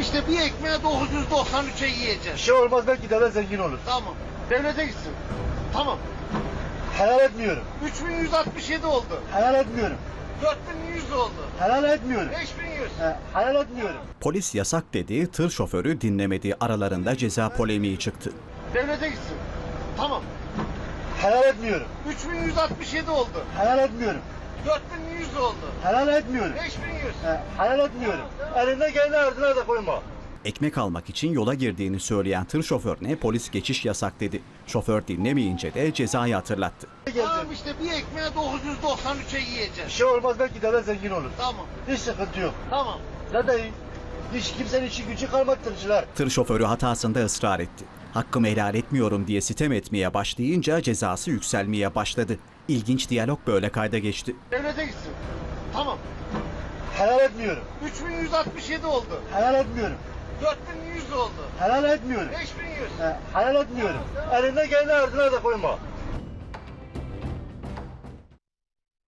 İşte bir ekmeğe 993'e yiyeceğiz. Bir şey olmaz, belki devlet zengin olur. Tamam. Devlete gitsin. Tamam. Helal etmiyorum. 3167 oldu. Helal etmiyorum. 4100 oldu. Helal etmiyorum. 5100. Helal etmiyorum. Polis yasak dediği tır şoförü dinlemedi, aralarında ceza polemiği çıktı. Devlete gitsin. Tamam. Helal etmiyorum. 3167 oldu. Helal etmiyorum. 4100 oldu. Helal etmiyorum. 5100. Helal etmiyorum. Elinden geleni ardına da koyma. Ekmek almak için yola girdiğini söyleyen tır şoförüne polis geçiş yasak dedi. Şoför dinlemeyince de cezayı hatırlattı. Tamam işte bir ekmeğe 993'e Bir yiyeceğiz. şey olmaz, belki devlet zengin olur. Tamam. Hiç sıkıntı yok. Tamam. Ne diyeyim? Hiç kimsenin işi gücü kalmadı tırcılar. Tır şoförü hatasında ısrar etti. Hakkımı helal etmiyorum diye sitem etmeye başlayınca cezası yükselmeye başladı. İlginç diyalog böyle kayda geçti. Devlete gitsin. Tamam. Helal etmiyorum. 3167 oldu. Helal etmiyorum. 4100 oldu. Helal etmiyorum. 5100. Helal etmiyorum. Elinden geleni ardına da koyma.